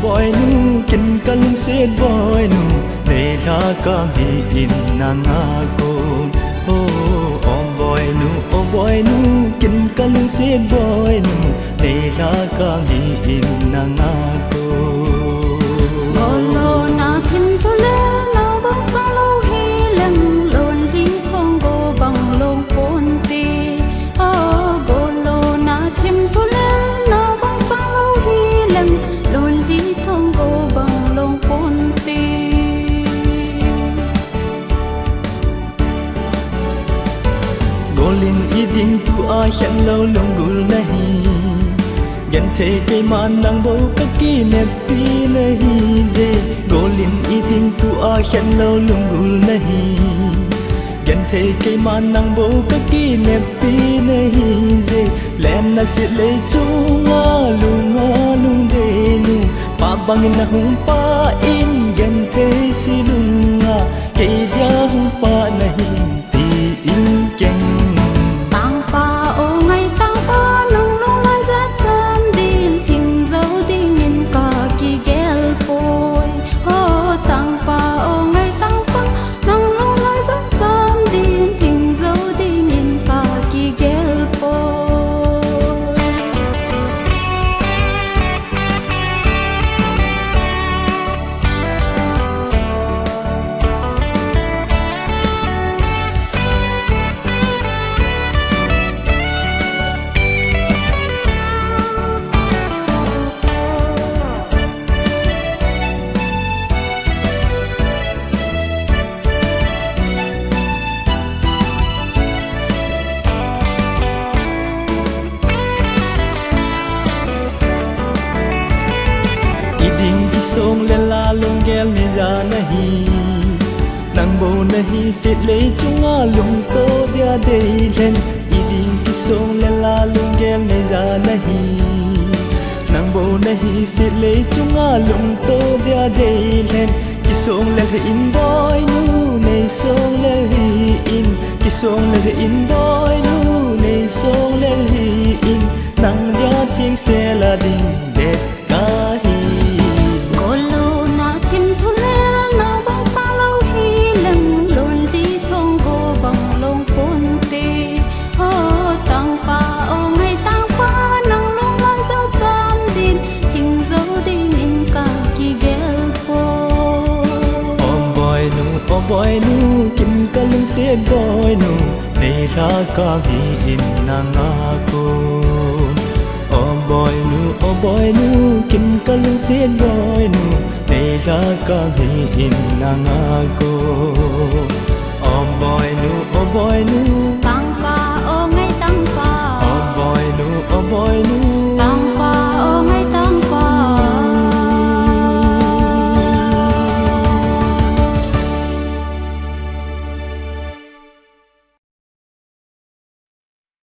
boy nu kin kalung se boy nu ne la ka hi in na nga ko boy nu kin kalung se boy nu ne la ka hi in na nga ko lo na kim to le lo bang sa lo hi lang lon li thong go bang long pon ti go lo na kim to le lo bang sa lo hi lang lon li thong go bang long pon ti golin iding tu a hian lo lung gul nahi gan the ke man nang bo ka ki ne pi nahi je golin iding tu a hian lo lung gul nahi gan the ke man nang bo ka ki ne pi nahi je len na sit le chu nga lung de nu pa bang na hung pa in gan the si lung nga ke dia hung pa nahi ti in ken song le la lung gel ni ja nahi nang bo nahi sit le chunga lung to dia de len iding ki song le la lung gel ni ja nahi nang bo nahi sit le chunga lung to dia de len ki song le in boy nu nei song le hi in ki song le in boy nu nei song le hi in nang dia thieng se la ding de ka hi boy nu kin kalung se boy nu nei la ka hi in na nga ko boy nu kin kalung se boy nu nei la ka hi in na nga ko boy nu